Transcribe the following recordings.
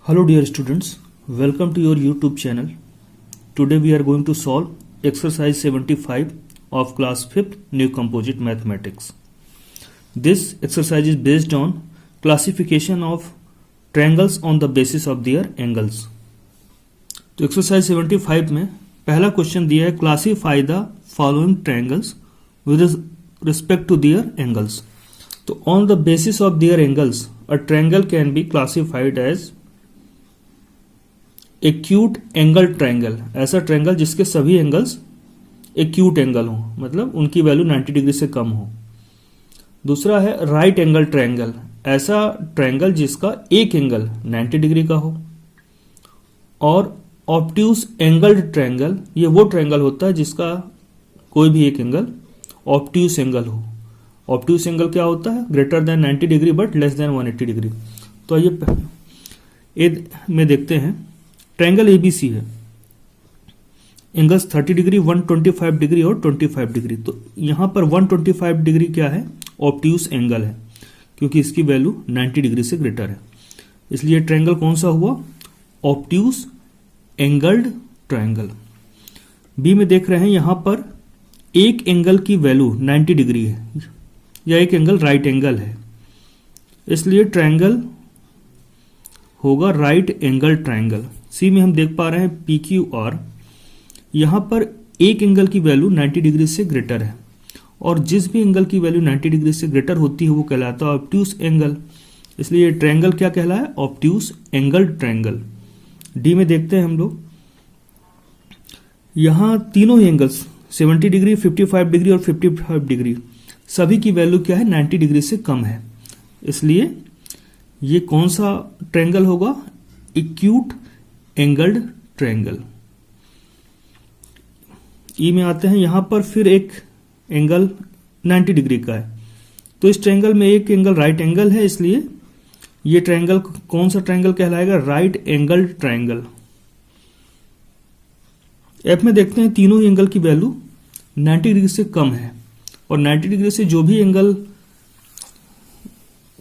Hello dear students, welcome to your YouTube channel. Today we are going to solve exercise 75 of class 5th New Composite Mathematics. This exercise is based on classification of triangles on the basis of their angles. तो exercise 75 में पहला question दिया है classify the following triangles with respect to their angles. तो on the basis of their angles, a triangle can be classified as acute angle triangle, ऐसा triangle जिसके सभी angles acute angle हो, मतलब उनकी वैल्यू 90 डिग्री से कम हो. दूसरा है राइट एंगल ट्रायंगल, ऐसा ट्रायंगल जिसका एक एंगल 90 डिग्री का हो. और ऑब्ट्यूस एंगल्ड ट्रायंगल, ये वो ट्रायंगल होता है जिसका कोई भी एक एंगल ऑब्ट्यूस एंगल हो. ऑब्ट्यूस एंगल क्या होता है? Greater than 90 degree but less than 180 degree. तो ये में देखते हैं ट्रायंगल एबीसी है, एंगल्स 30 डिग्री, 125 डिग्री और 25 डिग्री. तो यहां पर 125 डिग्री क्या है? ऑब्ट्यूस एंगल है, क्योंकि इसकी वैल्यू 90 डिग्री से ग्रेटर है. इसलिए ट्रायंगल कौन सा हुआ? Obtuse angled triangle. बी में देख रहे हैं यहां पर एक एंगल की वैल्यू 90 डिग्री है या एक एंगल राइट एंगल है, इसलिए ट्रायंगल होगा राइट एंगल ट्रायंगल. सी में हम देख पा रहे हैं पी क्यू आर, यहां पर एक एंगल की वैल्यू 90 डिग्री से ग्रेटर है, और जिस भी एंगल की वैल्यू 90 डिग्री से ग्रेटर होती है वो कहलाता है ऑब्ट्यूस एंगल. इसलिए ट्रायंगल क्या कहलाया? Obtuse angle triangle. डी में देखते हैं हम लोग, यहां तीनों ही एंगल्स 70 डिग्री, 55 डिग्री और 55 डिग्री, सभी की वैल्यू क्या है? 90 डिग्री से कम है. इसलिए ये कौन सा ट्रायंगल होगा? Acute angled triangle. ई में आते हैं, यहां पर फिर एक एंगल 90 डिग्री का है, तो इस ट्रायंगल में एक एंगल राइट एंगल है, इसलिए ये ट्रायंगल कौन सा ट्रायंगल कहलाएगा? Right angle triangle. एफ में देखते हैं तीनों एंगल की वैल्यू 90 डिग्री से कम है, और 90 डिग्री से जो भी एंगल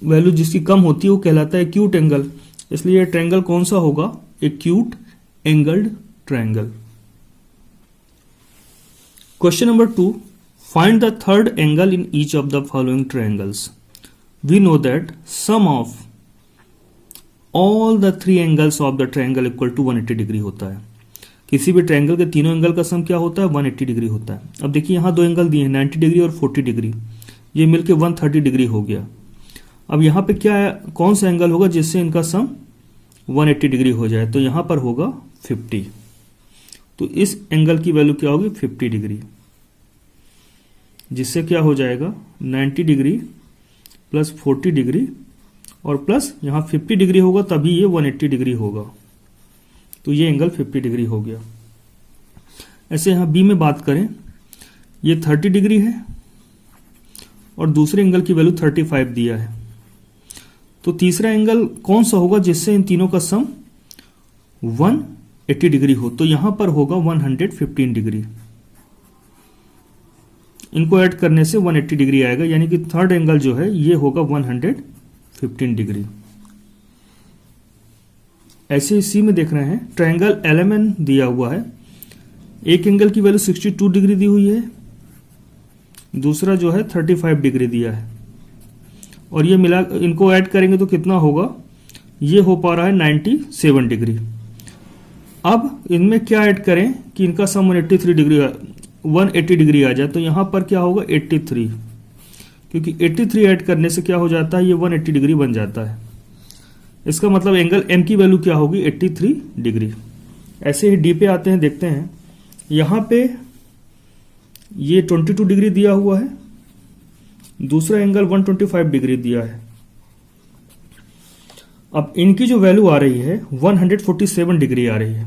वैल्यू जिसकी कम होती है वो कहलाता है एक्यूट एंगल. इसलिए ट्रायंगल कौन सा होगा? Acute angled triangle. Question number 2, find the third angle in each of the following triangles. We know that sum of all the three angles of the triangle equal to 180 degree होता है. किसी भी triangle के तीनों angle का सम क्या होता है? 180 डिग्री होता है. अब देखिए यहां दो एंगल दिए हैं 90 डिग्री और 40 डिग्री, ये मिलके 130 डिग्री हो गया. अब यहां पे क्या है? कौन सा एंगल होगा जिससे इनका सम 180 डिग्री हो जाए? तो यहां पर होगा 50. तो इस एंगल की वैल्यू क्या होगी? 50 डिग्री, जिससे क्या हो जाएगा? 90 डिग्री प्लस 40 डिग्री और प्लस यहां 50 डिग्री होगा, तभी ये 180 डिग्री होगा. तो ये एंगल 50 डिग्री हो गया. ऐसे यहां बी में बात करें, ये 30 डिग्री है और दूसरे एंगल की वैल्यू 35 दिया है. तो तीसरा एंगल कौन सा होगा जिससे इन तीनों का सम 180 डिग्री हो? तो यहां पर होगा 115 डिग्री. इनको ऐड करने से 180 डिग्री आएगा, यानी कि थर्ड एंगल जो है ये होगा 115 डिग्री. ऐसे इसी में देख रहे हैं ट्रायंगल LMN दिया हुआ है, एक एंगल की वैल्यू 62 डिग्री दी हुई है, दूसरा जो है 35 डिग्री दिया है, और ये मिला इनको ऐड करेंगे तो कितना होगा? ये हो पा रहा है 97 डिग्री. अब इनमें क्या ऐड करें कि इनका सम 180 डिग्री आ जाए? तो यहां पर क्या होगा? 83, क्योंकि 83 ऐड करने से क्या हो जाता है? ये 180 डिग्री बन जाता है. इसका मतलब एंगल M की वैल्यू क्या होगी? 83 डिग्री. ऐसे ही डी पे आते हैं, देखते हैं यहां पे ये 22 डिग्री दिया हुआ है, दूसरा एंगल 125 डिग्री दिया है. अब इनकी जो वैल्यू आ रही है 147 डिग्री आ रही है.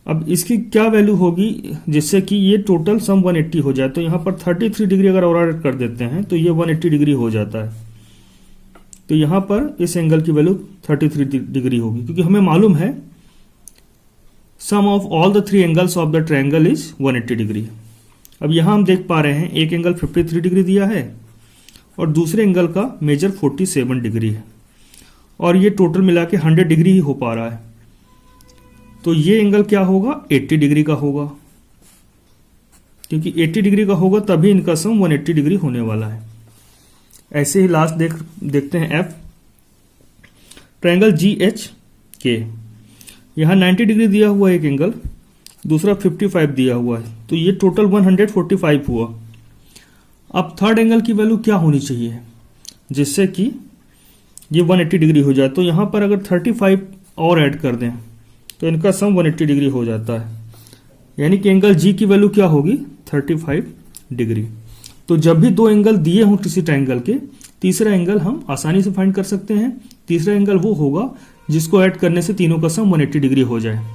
अब इसकी क्या वैल्यू होगी जिससे कि ये टोटल सम 180 हो जाए? तो यहां पर 33 डिग्री अगर और ऐड कर देते हैं तो ये 180 डिग्री हो जाता है. तो यहां पर इस एंगल की वैल्यू 33 डिग्री होगी, क्योंकि हमें मालूम है sum of all the three angles of the triangle is 180 degree. अब यहां हम देख पा रहे हैं एक एंगल 53 डिग्री दिया है और दूसरे एंगल का मेजर 47 डिग्री है, और ये टोटल मिला के 100 डिग्री ही हो पा रहा है, तो ये एंगल क्या होगा, 80 डिग्री का होगा, क्योंकि 80 डिग्री का होगा तभी इनका सम 180 डिग्री होने वाला है। ऐसे ही लास्ट देखते हैं एफ, ट्रायंगल जी एच के, यहाँ 90 डिग्री दिया हुआ है एक एंगल, दूसरा 55 दिया हुआ है, तो ये टोटल 145 हुआ। अब थर्ड एंगल की वैल्यू क्या होनी चाहिए जिससे कि ये 180 डिग्री हो जाए, तो यहाँ पर अगर 35 और ऐड कर दें तो इनका सम 180 डिग्री हो जाता है, यानी कि एंगल जी की वैल्यू क्या होगी, 35 डिग्री। तो जब भी दो एंगल दिए हों किसी ट्रायंगल के, तीसरा एंगल हम आसानी से फाइंड कर सकते हैं। तीसरा एंगल वो होगा जिसको ऐड करने से तीनों का सम 180 डिग्री हो जाए।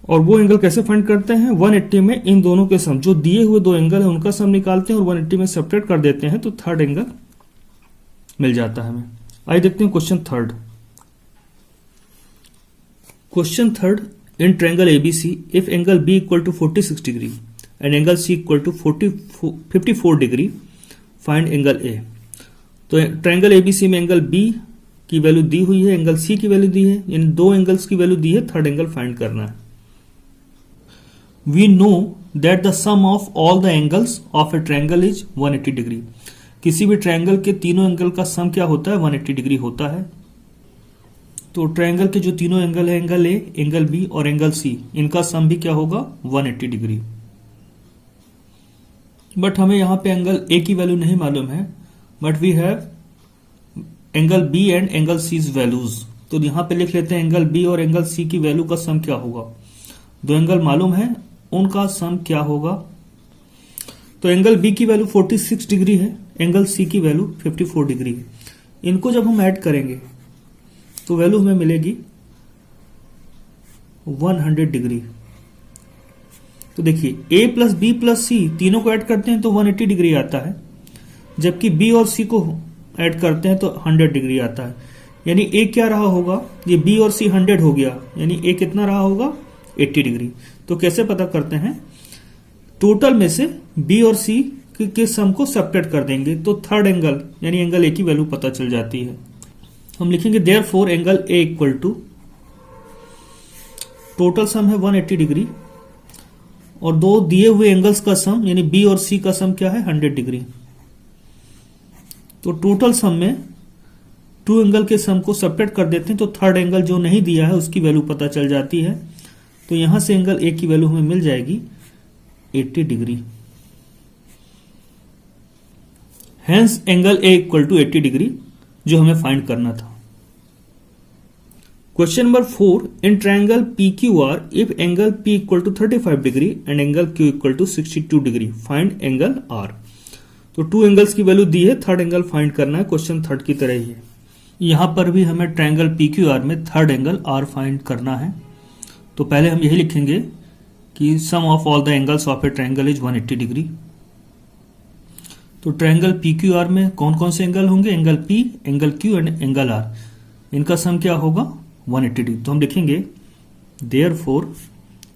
और वो एंगल कैसे फाइंड करते हैं, 180 में इन दोनों के सम, जो दिए हुए दो एंगल है उनका सम निकालते हैं और 180 में सेपरेट कर देते हैं, तो थर्ड एंगल मिल जाता है हमें। आइए देखते हैं question third. Question third, in triangle ABC if angle B equal to 46 degree and angle C equal to 54 degree, find angle A. तो ट्रायंगल एबीसी में एंगल बी की वैल्यू दी हुई है, एंगल सी की वैल्यू दी है, इन दो एंगल्स की वैल्यू दी है, थर्ड एंगल फाइंड करना है। We know that the sum of all the angles of a triangle is 180 degree. किसी भी ट्रायंगल के तीनों एंगल का सम क्या होता है, 180 डिग्री होता है। तो ट्रायंगल के जो तीनों एंगल है, एंगल ए, एंगल बी और एंगल सी, इनका सम भी क्या होगा, 180 डिग्री। बट हमें यहां पे एंगल ए की वैल्यू नहीं मालूम है, but we have angle B and angle C's values. तो यहां पे लिख लेते हैं एंगल बी और एंगल सी की वैल्यू का सम क्या होगा। दो एंगल मालूम है, उनका सम क्या होगा। तो एंगल बी की वैल्यू 46 डिग्री है, एंगल सी की वैल्यू 54 डिग्री है। इनको जब हम ऐड करेंगे तो वैल्यू हमें मिलेगी 100 डिग्री। तो देखिए a प्लस बी प्लस सी तीनों को ऐड करते हैं तो 180 डिग्री आता है, जबकि b और c को ऐड करते हैं तो 100 डिग्री आता है। यानी a क्या रहा होगा, ये b और c 100 हो गया, यानी a कितना रहा होगा, 80 डिग्री। तो कैसे पता करते हैं, टोटल में से b और c के सम को सब्ट्रैक्ट कर देंगे, तो थर्ड एंगल यानी एंगल a की वैल्यू पता चल जाती है। हम लिखेंगे therefore angle a equal to, total sum है 180 डिग्री और दो दिए हुए एंगल्स का सम यानी b और c का सम क्या है, 100 डिग्री। तो टोटल सम में टू एंगल के सम को सब्ट्रैक्ट कर देते हैं, तो थर्ड एंगल जो नहीं दिया है उसकी वैल्यू पता चल जाती है। तो यहां से एंगल a की वैल्यू हमें मिल जाएगी 80 degree. Hence angle a equal to 80 degree जो हमें फाइंड करना था। Question number 4, in triangle PQR if angle P equal to 35 degree and angle Q equal to 62 degree, find angle R। तो two angles की value दी है, third angle find करना है, क्वेश्चन थर्ड की तरह ही है। यहां पर भी हमें ट्रायंगल PQR में थर्ड एंगल R फाइंड करना है। तो पहले हम यही लिखेंगे कि sum of all the angles of a triangle is 180 degree. तो ट्रायंगल PQR में कौन कौन से एंगल होंगे, angle P, angle Q and angle R, इनका सम क्या होगा, 180 डिग्री। तो हम लिखेंगे therefore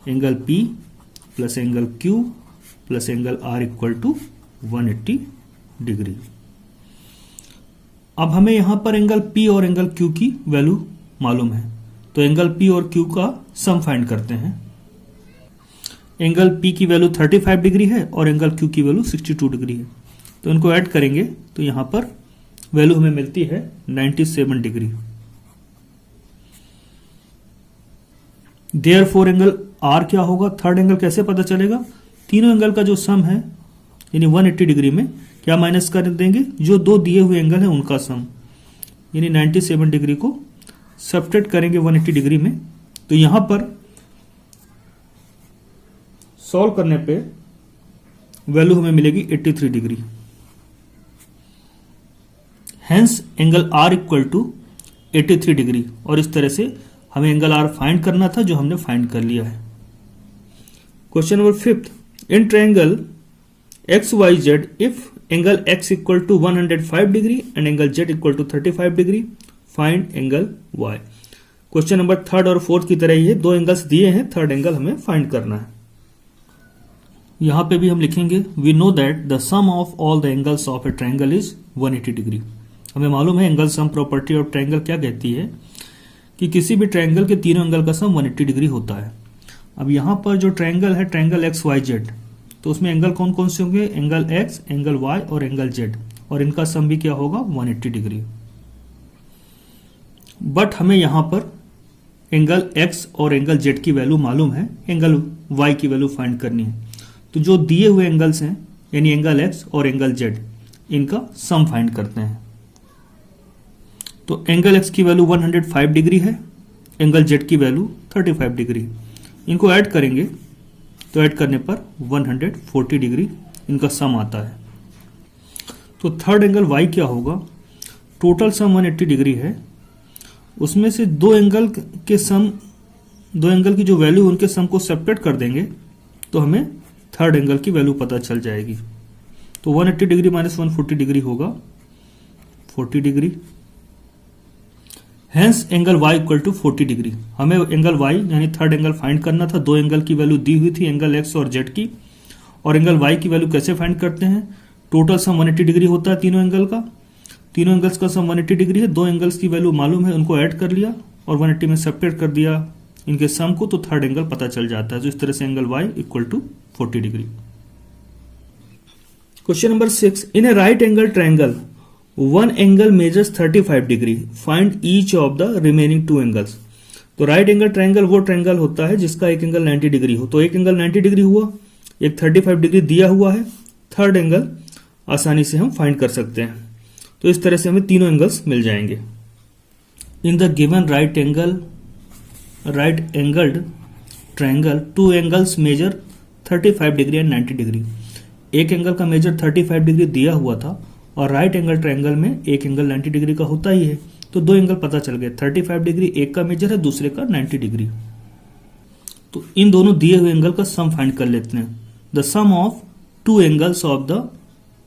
angle P plus angle Q plus angle R equal to 180 degree. अब हमें यहां पर एंगल P और एंगल Q की वैल्यू मालूम है, तो एंगल P और Q का सम फाइंड करते हैं। एंगल P की वैल्यू 35 डिग्री है और एंगल Q की वैल्यू 62 डिग्री है, तो इनको ऐड करेंगे तो यहां पर वैल्यू हमें मिलती है 97 डिग्री। देयरफॉर एंगल R क्या होगा, थर्ड एंगल कैसे पता चलेगा, तीनों एंगल का जो सम है यानी 180 डिग्री में क्या माइनस कर देंगे, जो दो दिए हुए एंगल है उनका सम, यानी 97 डिग्री को सब्ट्रैक्ट करेंगे 180 डिग्री में। तो यहां पर सॉल्व करने पे वैल्यू हमें मिलेगी 83 degree. Hence angle R equal to 83 degree, और इस तरह से हमें एंगल R फाइंड करना था जो हमने फाइंड कर लिया है। Question number 5, in triangle XYZ if angle X equal to 105 degree and angle Z equal to 35 degree, find angle Y। Question number third और फोर्थ की तरह ही है, दो एंगल्स दिए हैं, थर्ड एंगल हमें फाइंड करना है। यहां पे भी हम लिखेंगे we know that the sum of all the angles of a triangle is 180 degree. हमें मालूम है angle sum property of triangle क्या कहती है कि किसी भी ट्रायंगल के तीनों एंगल का सम 180 डिग्री होता है। अब यहाँ पर जो ट्रायंगल है ट्रायंगल एक्स वाई जेड, तो उसमें एंगल कौन कौन से होंगे, एंगल एक्स, एंगल वाई और एंगल जेड, और इनका सम भी क्या होगा 180 डिग्री। बट हमें यहाँ पर एंगल एक्स और एंगल जेड की वैल्यू मालूम है, एंगल वाई की वैल्यू फाइंड करनी है। तो जो दिए हुए एंगल्स हैं यानी एंगल एक्स और एंगल जेड, इनका सम फाइंड करते हैं। तो एंगल एक्स की वैल्यू 105 डिग्री है, एंगल जेड की वैल्यू 35 डिग्री। इनको ऐड करेंगे तो ऐड करने पर 140 डिग्री इनका सम आता है। तो थर्ड एंगल वाई क्या होगा, टोटल सम 180 डिग्री है, उसमें से दो एंगल की जो वैल्यू उनके सम को सेपरेट कर देंगे तो हमें थर्ड एंगल की वैल्यू पता चल जाएगी। तो 180 डिग्री माइनस 140 डिग्री होगा 40 degree. Hence angle y equal to 40 degree. हमें एंगल y यानी थर्ड एंगल फाइंड करना था। दो एंगल की वैल्यू दी हुई थी, एंगल x और z की, और एंगल y की वैल्यू कैसे फाइंड करते हैं, टोटल सम 180 डिग्री होता है तीनों एंगल का, तीनों एंगल्स का सम 180 डिग्री है। दो एंगल्स की वैल्यू मालूम है, उनको ऐड कर लिया और 180 में सेपरेट कर दिया इनके सम को, तो थर्ड एंगल पता चल जाता है। तो इस तरह से angle y equal to 40 degree. Question number 6, in a right angle triangle one angle measures 35 degree, find each of the remaining two angles. तो राइट एंगल ट्रायंगल वो ट्रायंगल होता है जिसका एक एंगल 90 डिग्री हो। तो एक एंगल 90 डिग्री हुआ, एक 35 डिग्री दिया हुआ है, थर्ड एंगल आसानी से हम फाइंड कर सकते हैं। तो इस तरह से हमें तीनों एंगल्स मिल जाएंगे। In the given right angled triangle two angles measure 35 degree and 90 degree. एक एंगल का मेजर 35 डिग्री दिया हुआ था और राइट एंगल ट्रायंगल में एक एंगल 90 डिग्री का होता ही है। तो दो एंगल पता चल गए, 35 डिग्री एक का मेजर है, दूसरे का 90 डिग्री। तो इन दोनों दिए हुए एंगल का सम फाइंड कर लेते हैं। The sum of two angles of the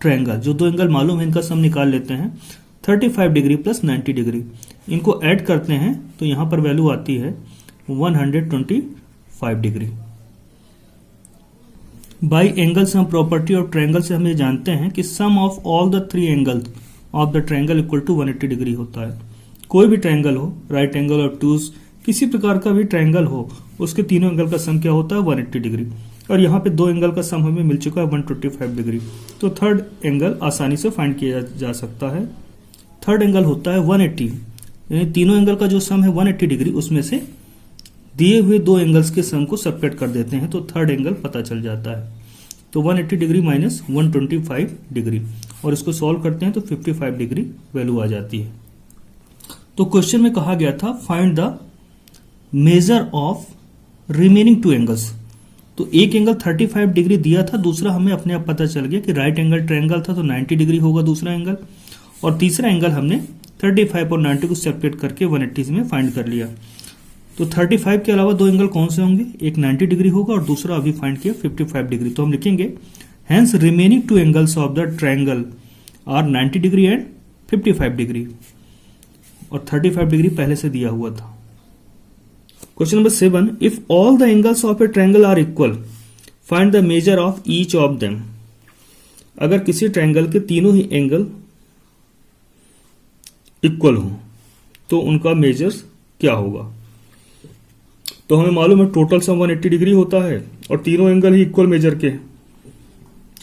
triangle, जो दो एंगल मालूम है इनका सम निकाल लेते हैं। 35 डिग्री प्लस 90 डिग्री, इनको ऐड करते हैं तो यहां पर वैल्यू आती है 125 degree. By angle sum property of triangle से हम ये जानते हैं कि sum of all the three angles of the triangle equal to 180 degree होता है। कोई भी ट्रायंगल हो, राइट एंगल, ऑब्टूज, किसी प्रकार का भी ट्रायंगल हो, उसके तीनों एंगल का सम क्या होता है 180 डिग्री। और यहाँ पे दो एंगल का सम हमें मिल चुका है 125 डिग्री। तो थर्ड एंगल आसानी से फाइंड किया जा सकता है। थर्ड एंगल होता है 180, यानी तीनों एंगल का जो सम है 180 डिग्री, उसमें से दिए हुए दो एंगल्स के सम को सेपरेट कर देते हैं तो थर्ड एंगल पता चल जाता है। तो 180 डिग्री माइनस 125 डिग्री, और इसको सॉल्व करते हैं तो 55 डिग्री वैल्यू आ जाती है। तो क्वेश्चन में कहा गया था find the measure of remaining two angles. तो एक एंगल 35 डिग्री दिया था, दूसरा हमें अपने आप पता चल गया कि राइट एंगल ट्रायंगल था तो 90 डिग्री होगा दूसरा एंगल, और तीसरा एंगल हमने 35 और 90 को सेपरेट करके 180 में फाइंड कर लिया। तो 35 के अलावा दो एंगल कौन से होंगे, एक 90 डिग्री होगा और दूसरा अभी फाइंड किया 55 डिग्री। तो हम लिखेंगे hence remaining two angles of the triangle are 90 degree and 55 degree, और 35 डिग्री पहले से दिया हुआ था। Question number 7, if all the angles of a triangle are equal find the measure of each of them. अगर किसी ट्रायंगल के तीनों ही एंगल इक्वल हो तो उनका मेजर क्या होगा। तो हमें मालूम है टोटल सम 180 डिग्री होता है और तीनों एंगल ही इक्वल मेजर के,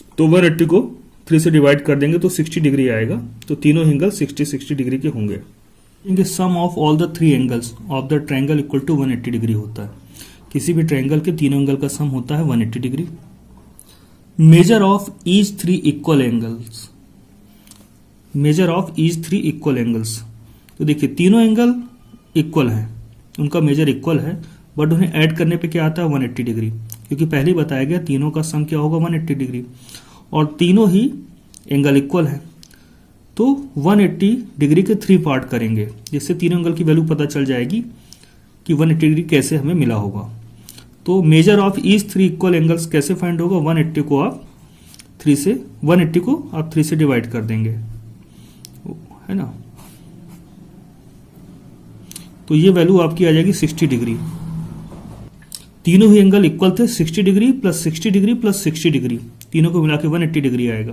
तो 180 को 3 से डिवाइड कर देंगे तो 60 डिग्री आएगा। तो तीनों एंगल 60 डिग्री के होंगे। इनके sum of all the three angles of the triangle equal to 180 degree होता है। किसी भी ट्रायंगल के तीनों एंगल का सम होता है 180 degree. Major of each three equal angles, major of each three equal angles. तो देखिए तीनों एंगल इक्वल हैं, उनका मेजर इक्वल है, बट उन्हें ऐड करने पे क्या आता है 180 डिग्री, क्योंकि पहले ही बताया गया तीनों का सम क्या होगा 180 डिग्री, और तीनों ही एंगल इक्वल है। तो 180 डिग्री के 3 पार्ट करेंगे, जिससे तीनों एंगल की वैल्यू पता चल जाएगी कि 180 डिग्री कैसे हमें मिला होगा। तो major of each three equal angles कैसे फाइंड होगा, 180 को आप 3 से डिवाइड कर देंगे, है ना। तो ये वैल्यू आपकी आ जाएगी 60 डिग्री। तीनों ही एंगल इक्वल थे, 60 degree plus 60 degree plus 60 degree, तीनों को मिला के 180 डिग्री आएगा।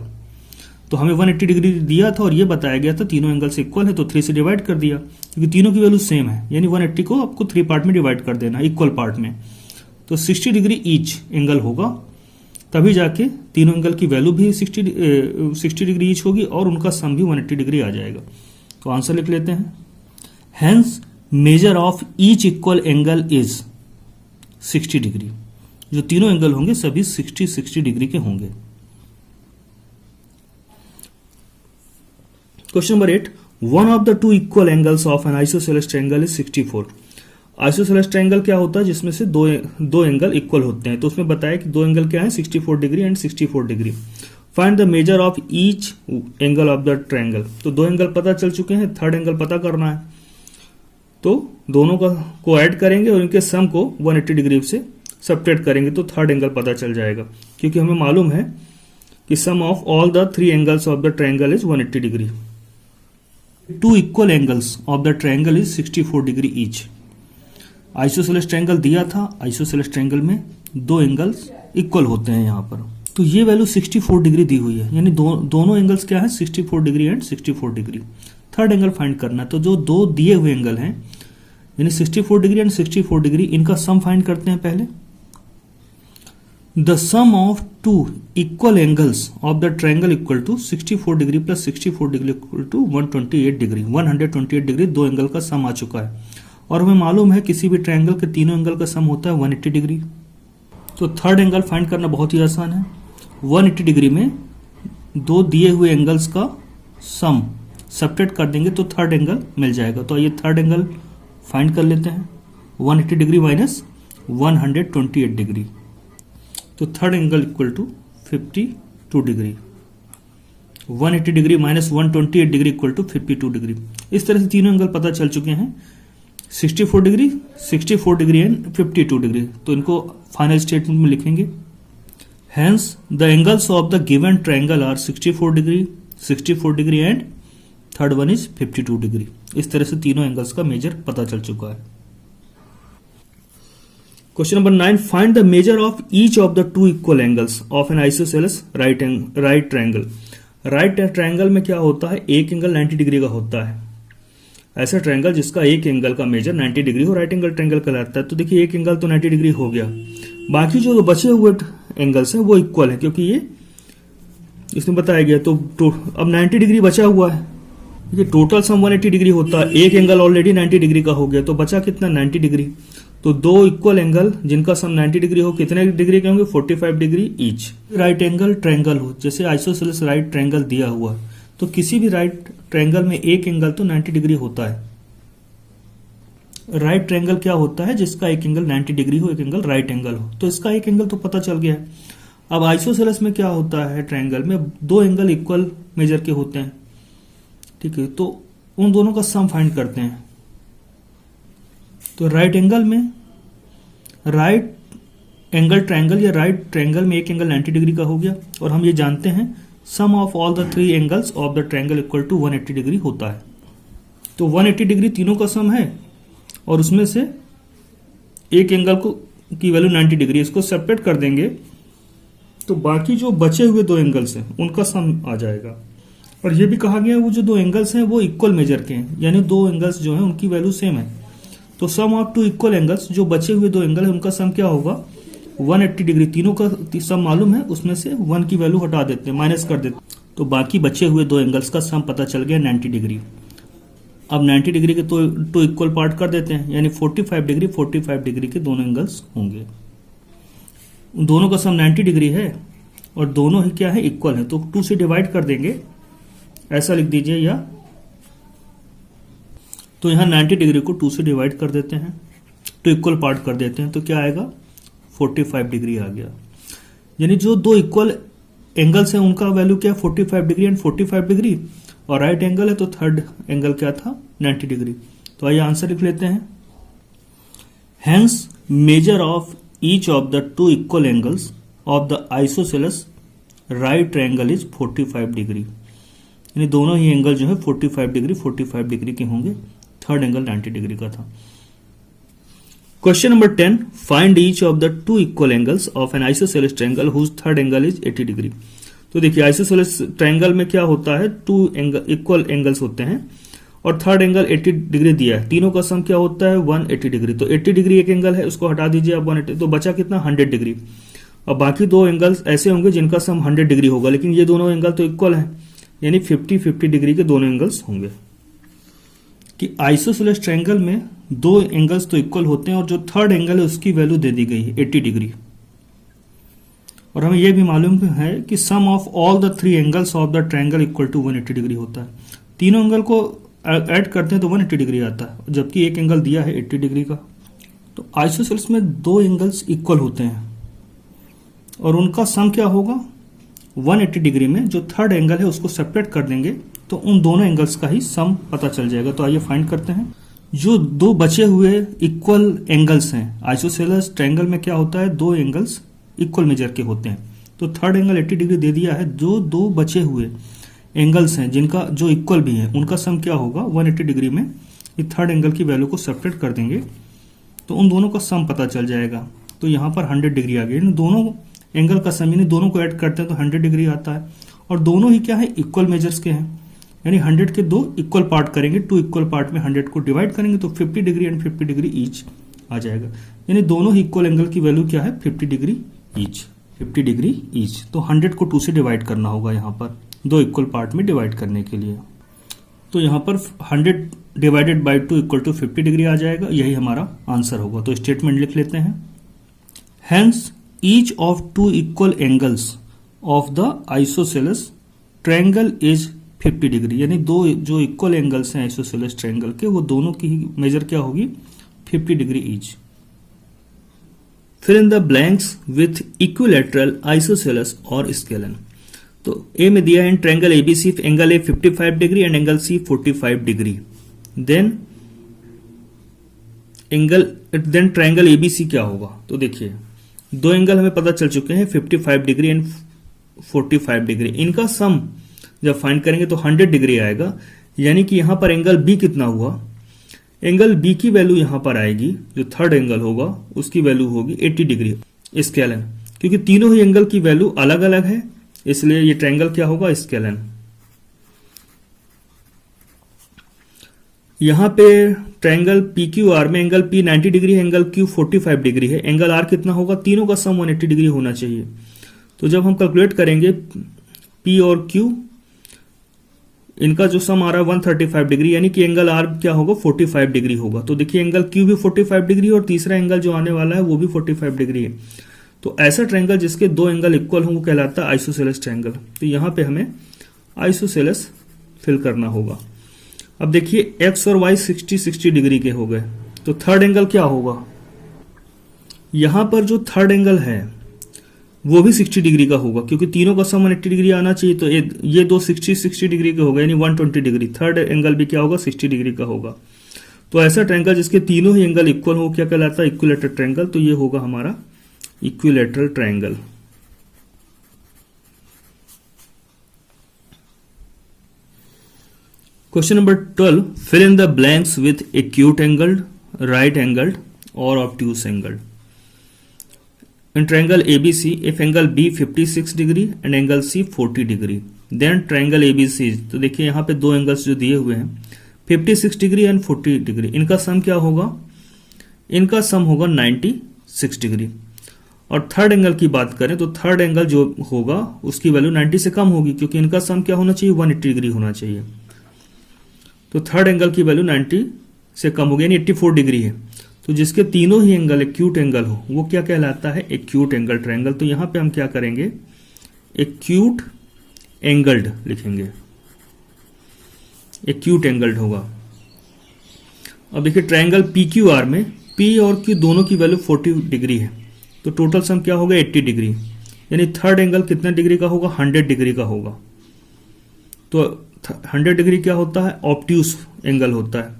तो हमें 180 डिग्री दिया था और ये बताया गया था तीनों एंगल्स इक्वल है, तो 3 से डिवाइड कर दिया क्योंकि तीनों की वैल्यू सेम है, यानी 180 को आपको 3 पार्ट में डिवाइड कर देना इक्वल पार्ट में, तो 60 डिग्री ईच एंगल होगा, तभी जाके तीनों एंगल की वैल्यू भी 60 डिग्री ईच होगी और उनका सम भी 180 डिग्री आ जाएगा। तो आंसर लिख लेते हैं, hence major of each equal angle is 60 degree. जो तीनों एंगल होंगे सभी 60 डिग्री के होंगे। Question number 8, one of the two equal angles of an isosceles triangle is 64। Isosceles triangle क्या होता है, जिसमें से दो एंगल इक्वल होते हैं, तो उसमें बताया कि दो एंगल क्या है, 64 degree and 64 degree. Find the measure of each angle of the triangle. तो दो एंगल पता चल चुके हैं, थर्ड एंगल पता करना है, तो दोनों को ऐड करेंगे और इनके सम को 180 डिग्री से सब्ट्रैक्ट करेंगे तो थर्ड एंगल पता चल जाएगा, क्योंकि हमें मालूम है कि sum of all the 3 angles of the triangle is 180 degree. Two equal angles of the triangle is 64 degree each. Isosceles triangle दिया था, आइसोसेलेस ट्रायंगल में दो एंगल्स इक्वल होते हैं यहाँ पर, तो ये वैल्यू 64 डिग्री दी हुई है, यानी दोनों एंगल्स क्या है, 64 degree and 64 degree. Third angle find करना है, तो जो दो दिए हुए एंगल हैं यानी 64 डिग्री एंड 64 डिग्री, इनका सम फाइंड करते हैं पहले। The sum of two equal angles of the triangle equal to 64 degree plus 64 degree equal to 128 degree. 128 degree दो एंगल का सम आ चुका है, और हमें मालूम है किसी भी ट्रायंगल के तीनों एंगल का सम होता है 180 डिग्री। तो थर्ड एंगल फाइंड करना बहुत ही आसान है। 180 डिग्री में दो दिए हुए एंगल्स का सम सब्ट्रैक्ट कर देंगे तो थर्ड एंगल मिल जाएगा। तो ये थर्ड एंगल फाइंड कर लेते हैं, 180 डिग्री माइनस 128 डिग्री, तो third angle equal to 52 degree. 180 degree minus 128 degree equal to 52 degree. इस तरह से तीनों एंगल पता चल चुके हैं, 64 डिग्री, 64 डिग्री एंड 52 डिग्री। तो इनको फाइनल स्टेटमेंट में लिखेंगे, hence the angles of the given triangle are 64 degree, 64 degree and third one is 52 degree. इस तरह से तीनों एंगल्स का मेजर पता चल चुका है। Question number 9, find the measure of each of the two equal angles of an isosceles right triangle. Right triangle में क्या होता है, एक एंगल 90 डिग्री का होता है। ऐसा ट्रायंगल जिसका एक एंगल का मेजर 90 डिग्री हो राइट एंगल ट्रायंगल कहलाता है। तो देखिए एक एंगल तो 90 डिग्री हो गया, बाकी जो बचे हुए एंगल्स हैं वो इक्वल है, क्योंकि ये इसमें बताया गया। तो अब 90 डिग्री बचा हुआ है, ये टोटल सम 180 डिग्री होता है, एक एंगल ऑलरेडी 90 डिग्री का हो गया, तो बचा कितना, 90 डिग्री। तो दो इक्वल एंगल जिनका सम 90 डिग्री हो, कितने डिग्री के होंगे, 45 degree each. Right angle triangle हो, जैसे आइसोसेलेस राइट ट्रायंगल दिया हुआ, तो किसी भी राइट ट्रायंगल में एक एंगल तो 90 डिग्री होता है। राइट ट्रायंगल क्या होता है, जिसका एक एंगल 90 डिग्री हो, एक एंगल राइट एंगल हो, तो इसका एक एंगल तो पता चल गया है। अब आइसोसेलेस में क्या होता है, ट्रायंगल में दो एंगल इक्वल मेजर के होते हैं, ठीक है, तो उन दोनों का सम फाइंड करते हैं। तो राइट एंगल में, राइट एंगल ट्रायंगल या राइट ट्रायंगल में एक एंगल 90 डिग्री का हो गया, और हम ये जानते हैं sum of all the 3 angles of the triangle equal to 180 degree होता है। तो 180 डिग्री तीनों का सम है, और उसमें से एक एंगल की वैल्यू 90 डिग्री, इसको सेपरेट कर देंगे तो बाकी जो बचे हुए दो एंगल्स हैं उनका सम आ जाएगा। और ये भी कहा गया वो जो दो एंगल्स हैं वो इक्वल मेजर के हैं, यानी दो एंगल्स जो हैं उनकी वैल्यू सेम है। तो सम ऑफ टू इक्वल एंगल्स, जो बचे हुए दो एंगल है उनका सम क्या होगा, 180 डिग्री। तीनों का सम मालूम है, उसमें से 1 की वैल्यू हटा देते हैं, माइनस कर देते हैं, तो बाकी बचे हुए दो एंगल्स का सम पता चल गया 90 डिग्री। अब 90 डिग्री के तो इक्वल पार्ट कर देते हैं, यानी 45 डिग्री के दोनों एंगल्स होंगे। दोनों का सम 90 डिग्री है और दोनों ही क्या है, इक्वल है, तो 2 से डिवाइड कर देंगे, ऐसा लिख दीजिए, या तो यहां 90 डिग्री को 2 से डिवाइड कर देते हैं, तो इक्वल पार्ट कर देते हैं, तो क्या आएगा, 45 डिग्री आ गया। यानी जो दो इक्वल एंगल्स हैं उनका वैल्यू क्या, 45 डिग्री एंड 45 डिग्री, और राइट एंगल है तो थर्ड एंगल क्या था, 90 डिग्री। तो आइए आंसर लिख लेते हैं, hence major of each of the two equal angles of the isosceles right triangle is 45 degree. यानी दोनों ही एंगल जो है 45 डिग्री के होंगे, थर्ड एंगल 90 डिग्री का था। Question number 10, find each of the two equal angles of an isosceles triangle whose third angle is 80 degree. तो देखिए आइसोसेलेस ट्रायंगल में क्या होता है, टू एंगल इक्वल एंगल्स होते हैं और थर्ड एंगल 80 डिग्री दिया है, तीनों का सम क्या होता है 180 डिग्री। तो 80 डिग्री एक एंगल है, उसको हटा दीजिए आप 180, तो बचा कितना 100 डिग्री। अब बाकी दो एंगल्स ऐसे होंगे जिनका सम 100 डिग्री होगा, लेकिन ये दोनों एंगल तो इक्वल है, यानी 50-50 डिग्री के दोनों एंगल्स होंगे। कि आइसोसेलेस ट्रायंगल में दो एंगल्स तो इक्वल होते हैं और जो थर्ड एंगल है उसकी वैल्यू दे दी गई है 80 डिग्री। और हमें यह भी मालूम है कि sum of all the three angles of the triangle equal to 180 degree होता है। तीनों एंगल को ऐड करते हैं तो 180 डिग्री आता है, जबकि एक एंगल दिया है 80 डिग्री का। तो आइसोसेलेस में दो एंगल्स इक्वल होते हैं और उनका सम क्या होगा 180 डिग्री में जो थर्ड एंगल है उसको सेपरेट कर देंगे तो उन दोनों एंगल्स का ही सम पता चल जाएगा। तो आइए फाइंड करते हैं। जो दो बचे हुए इक्वल एंगल्स हैं, आइसोसेलेस ट्रायंगल में क्या होता है, दो एंगल्स इक्वल मेजर के होते हैं। तो थर्ड एंगल 80 डिग्री दे दिया है, जो दो बचे हुए एंगल्स हैं जिनका जो इक्वल भी है उनका सम क्या होगा 180 डिग्री में ये थर्ड एंगल की वैल्यू को सेपरेट कर देंगे तो उन दोनों का सम पता चल जाएगा। तो यहाँ पर 100 डिग्री आ गई, दोनों एंगल का सम यानी दोनों को ऐड करते हैं तो 100 डिग्री आता है और दोनों ही क्या है इक्वल मेजर्स के हैं, यानी 100 के दो इक्वल पार्ट करेंगे, टू इक्वल पार्ट में 100 को डिवाइड करेंगे तो 50 डिग्री एंड 50 डिग्री ईच आ जाएगा, यानी दोनों ही इक्वल एंगल की वैल्यू क्या है 50 डिग्री ईच, 50 डिग्री ईच। तो 100 को 2 से डिवाइड करना होगा यहाँ पर दो इक्वल पार्ट में डिवाइड करने के लिए। तो यहाँ पर 100 divided by 2 equal to 50 degree आ जाएगा, यही हमारा आंसर होगा। तो स्टेटमेंट लिख लेते हैं, hence each of two equal angles of the isosceles triangle is 50 degree, यानी दो जो इक्वल एंगल्स हैं आइसोसेलेस ट्रायंगल के वो दोनों की मेजर क्या होगी 50 degree each. Fill in the blanks with equilateral isosceles और स्केलन। तो ए में दिया है triangle ABC angle A 55 degree and angle C 45 degree, then triangle ABC क्या होगा। तो देखिए दो एंगल हमें पता चल चुके हैं 55 डिग्री एंड 45 डिग्री, इनका सम जब फाइंड करेंगे तो 100 डिग्री आएगा, यानी कि यहां पर एंगल बी कितना हुआ, एंगल बी की वैल्यू यहां पर आएगी, जो थर्ड एंगल होगा उसकी वैल्यू होगी 80 डिग्री स्केलन, क्योंकि तीनों ही एंगल की वैल्यू अलग अलग है इसलिए ये ट्रायंगल क्या होगा स्केलन। यहां पे ट्रायंगल पी क्यू आर में एंगल पी 90 डिग्री है, एंगल क्यू 45 डिग्री है, एंगल आर कितना होगा, तीनों का सम 180 डिग्री होना चाहिए। तो जब हम कैलकुलेट करेंगे पी और क्यू, इनका जो सम आ रहा है 135 डिग्री, यानी कि एंगल आर क्या होगा 45 डिग्री होगा। तो देखिए एंगल क्यू भी 45 डिग्री और तीसरा एंगल जो आने वाला है वो भी 45 डिग्री है। तो ऐसा ट्रायंगल जिसके दो एंगल इक्वल हों वो कहलाता है आइसोसेलेस ट्रायंगल। तो यहां पे हमें आइसोसेलेस फिल करना होगा। अब देखिए एक्स और वाई 60-60 डिग्री के हो गए, तो थर्ड एंगल क्या होगा, यहां पर जो थर्ड एंगल है वो भी 60 डिग्री का होगा, क्योंकि तीनों का सम 180 डिग्री आना चाहिए। तो ये दो 60-60 डिग्री के हो गए, यानी 120 डिग्री। थर्ड एंगल भी क्या होगा 60 डिग्री का होगा। तो ऐसा ट्रायंगल जिसके तीनों ही एंगल इक्वल हो क्या कहलाता है इक्विलैटरल ट्रायंगल। तो ये होगा हमारा equilateral triangle. Question number 12, fill in the blanks with acute angled, right angled और obtuse angled. In triangle ABC, if angle B 56 degree and angle C 40 degree, then triangle ABC, तो देखिए यहाँ पे दो एंगल्स जो दिए हुए हैं 56 डिग्री एंड 40 डिग्री, इनका सम क्या होगा, इनका सम होगा 96 डिग्री। और थर्ड एंगल की बात करें तो थर्ड एंगल जो होगा उसकी वैल्यू 90 से कम होगी, क्योंकि इनका सम क्या होना चाहिए 180 डिग्री होना चाहिए। तो थर्ड एंगल की वैल्यू 90 से कम होगी, यानी 84 डिग्री है। तो जिसके तीनों ही एंगल एक्यूट एंगल हो वो क्या कहलाता है एक्यूट एंगल ट्रायंगल। तो यहां पे हम क्या करेंगे एक्यूट एंगल्ड लिखेंगे, एक्यूट एंगल्ड होगा। अब देखिए ट्रायंगल पी क्यू आर में पी और क्यू दोनों की वैल्यू 40 डिग्री है, तो टोटल सम क्या होगा 80 डिग्री, यानी थर्ड एंगल कितना डिग्री का होगा 100 डिग्री का होगा। तो 100 डिग्री क्या होता है ऑब्ट्यूस एंगल होता है।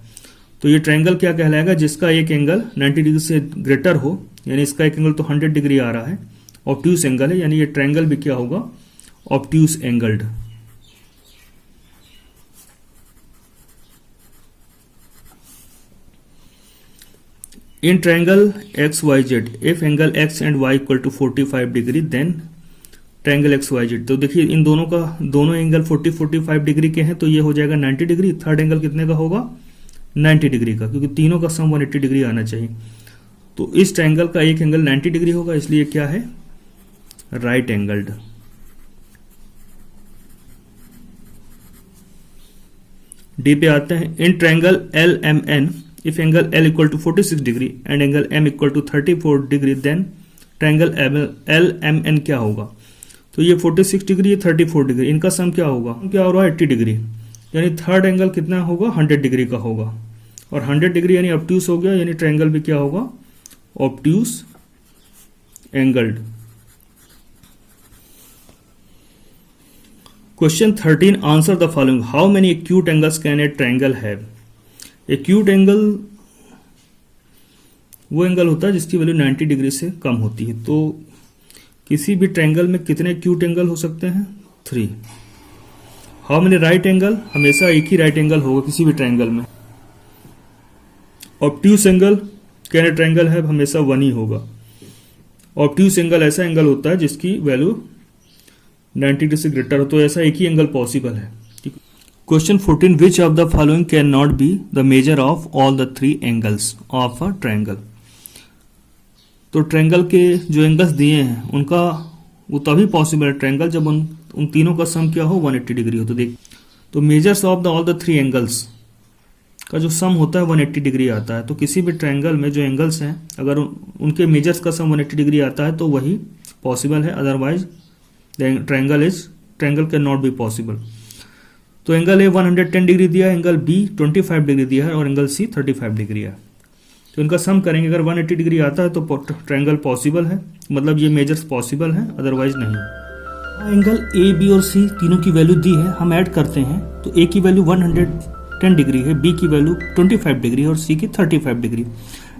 तो ये ट्रायंगल क्या कहलाएगा जिसका एक एंगल 90 डिग्री से ग्रेटर हो, यानी इसका एक एंगल तो 100 डिग्री आ रहा है, ऑब्ट्यूस एंगल है, यानी ये ट्रायंगल भी क्या होगा obtuse angled. In triangle XYZ, if angle X and Y equal to 45 degree, then triangle X Y Z. तो देखिए इन दोनों एंगल 40-45 डिग्री के हैं, तो ये हो जाएगा 90 डिग्री। थर्ड एंगल कितने का होगा? 90 डिग्री का, क्योंकि तीनों का सम 180 डिग्री आना चाहिए। तो इस ट्रायंगल का एक एंगल 90 डिग्री होगा, इसलिए क्या है? Right angled. डी पे आते हैं। In triangle L M N, if angle L equal to 46 degree and angle M equal to 34 degree, then triangle L M N क्या होगा? तो ये 46 डिग्री, ये 34 डिग्री, इनका सम क्या होगा? क्या हो रहा है? 80 डिग्री। यानी थर्ड एंगल कितना होगा? 100 डिग्री का होगा। और 100 डिग्री यानी ऑब्ट्यूस हो गया, यानी ट्रायंगल भी क्या होगा? Obtuse angled. Question 13, answer the following. How many acute angles can a triangle have? Acute angle वो एंगल होता है जिसकी वैल्यू 90 डिग्री से कम होती है। तो किसी भी ट्रायंगल में कितने एक्यूट एंगल हो सकते हैं? 3। How many right angle? हमेशा एक ही राइट एंगल होगा किसी भी ट्रायंगल में। Obtuse angle can a triangle have? हमेशा 1 ही होगा। ऑब्ट्यूस एंगल ऐसा एंगल होता है जिसकी वैल्यू 90 डिग्री से ग्रेटर हो, तो ऐसा एक ही एंगल पॉसिबल है। Question 14, which of the following can not be the measure of all the 3 angles of a triangle? तो ट्रायंगल के जो एंगल्स दिए हैं उनका वो तभी पॉसिबल है ट्रायंगल जब उन तीनों का सम क्या हो? 180 डिग्री हो। तो देख, तो measures of the all the 3 angles का जो सम होता है 180 डिग्री आता है। तो किसी भी ट्रायंगल में जो एंगल्स हैं अगर उनके मेजर्स का सम 180 डिग्री आता है तो वही पॉसिबल है, otherwise triangle can not be possible. तो एंगल ए 110 डिग्री दिया है, एंगल बी 25 डिग्री दिया है और एंगल सी 35 डिग्री है। तो इनका सम करेंगे, अगर 180 डिग्री आता है तो ट्रायंगल पॉसिबल है, मतलब ये मेजर्स पॉसिबल है, अदरवाइज नहीं। एंगल ए बी और सी तीनों की वैल्यू दी है, हम ऐड करते हैं तो ए की वैल्यू 110 डिग्री है, बी की वैल्यू 25 डिग्री और सी की 35 डिग्री।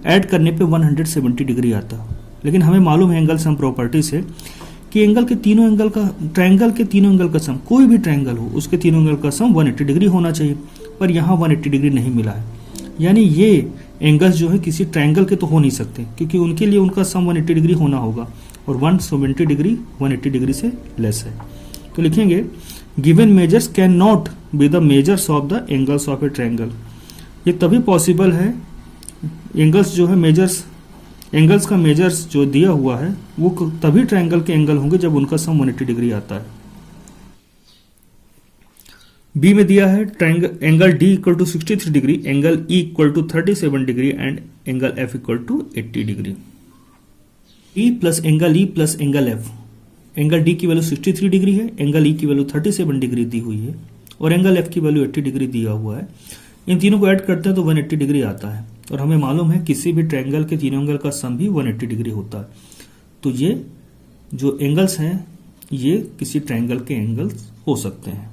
ऐड करने पे 170 डिग्री आता है। लेकिन हमें मालूम है एंगल सम प्रॉपर्टी से कि ट्रायंगल के तीनों एंगल का सम, कोई भी ट्रायंगल हो उसके तीनों एंगल का सम 180 डिग्री होना चाहिए, पर यहाँ 180 डिग्री नहीं मिला है। यानी ये एंगल्स जो है किसी ट्रायंगल के तो हो नहीं सकते, क्योंकि उनके लिए उनका सम 180 डिग्री होना होगा और 170 डिग्री 180 डिग्री से लेस है। तो लिखेंगे given measures can not be the measures of the angles of a triangle. ये तभी पॉसिबल है, एंगल्स जो है एंगल्स का मेजर्स जो दिया हुआ है वो तभी ट्रायंगल के एंगल होंगे जब उनका सम 180 डिग्री आता है। बी में दिया है angle D equal to 63 degree, angle E equal to 37 degree and angle F equal to 80 degree. E plus angle E plus angle F, angle D की वैल्यू 63 डिग्री है, एंगल ई की value 37 degree दी हुई है और angle F की value 80 degree दिया हुआ है। इन तीनों को ऐड करते हैं तो 180 डिग्री आता है और हमें मालूम है किसी भी ट्रायंगल के तीनों एंगल का सम भी 180 डिग्री होता है। तो ये जो एंगल्स हैं ये किसी ट्रायंगल के एंगल्स हो सकते हैं।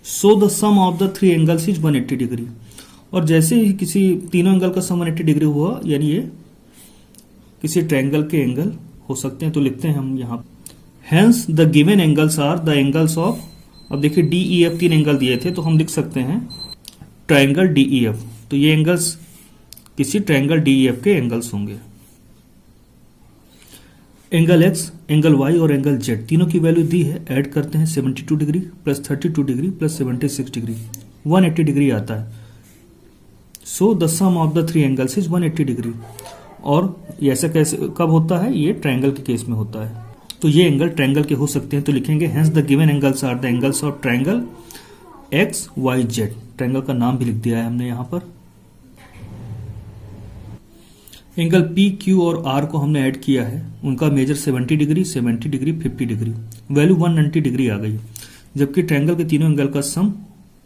So the sum of the 3 angles is 180 degree. और जैसे ही किसी तीनों एंगल का सम 180 डिग्री हुआ यानी ये किसी ट्रायंगल के एंगल हो सकते हैं। तो लिखते हैं हम यहाँ, hence the given angles are the angles of, अब देखिए डी ई एफ 3 एंगल दिए थे तो हम लिख सकते हैं ट्रायंगल डी ई एफ। तो ये एंगल्स किसी ट्रायंगल डी ई एफ के एंगल्स होंगे। एंगल एक्स, एंगल वाई और एंगल जेड तीनों की वैल्यू दी है, ऐड करते हैं 72 degree plus 32 degree plus 76 degree, 180 degree आता है। So the sum of the 3 angles is 180 degree. और ये ऐसा कैसे कब होता है? ये ट्रायंगल के केस में होता है। तो ये एंगल ट्रायंगल के हो सकते हैं। तो लिखेंगे hence the given angles are the angles of triangle X Y Z. Triangle का नाम भी लिख दिया है हमने यहां पर। एंगल पी क्यू और आर को हमने ऐड किया है, उनका measure 70 degree 50 degree, value 190 degree आ गई, जबकि ट्रायंगल के तीनों एंगल का सम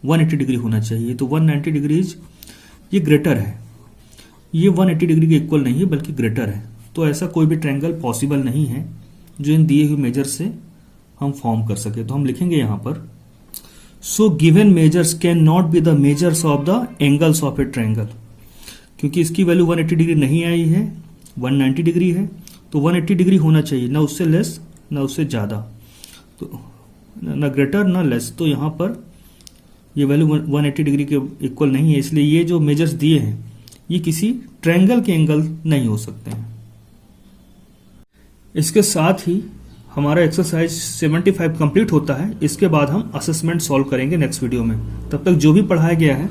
180 डिग्री होना चाहिए। तो 190 डिग्रीज ये ग्रेटर है, ये 180 डिग्री के इक्वल नहीं है बल्कि ग्रेटर है। तो ऐसा कोई भी ट्रायंगल पॉसिबल नहीं है जो इन दिए हुए मेजर से हम फॉर्म कर सके। तो हम लिखेंगे यहां पर, so given measures can not be the measures of the angles of a triangle. क्योंकि इसकी वैल्यू 180 डिग्री नहीं आई है, 190 डिग्री है, तो 180 डिग्री होना चाहिए, ना उससे लेस ना उससे ज़्यादा, तो ना ग्रेटर ना लेस। तो यहाँ पर ये वैल्यू 180 डिग्री के इक्वल नहीं है, इसलिए ये जो मेजर्स दिए हैं ये किसी ट्रायंगल के एंगल नहीं हो सकते हैं। इसके साथ ही हमारा एक्सरसाइज 75 कंप्लीट होता है। इसके बाद हम असेसमेंट सॉल्व करेंगे नेक्स्ट वीडियो में। तब तक जो भी पढ़ाया गया है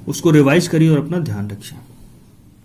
उसको रिवाइज करिए और अपना ध्यान रखिए।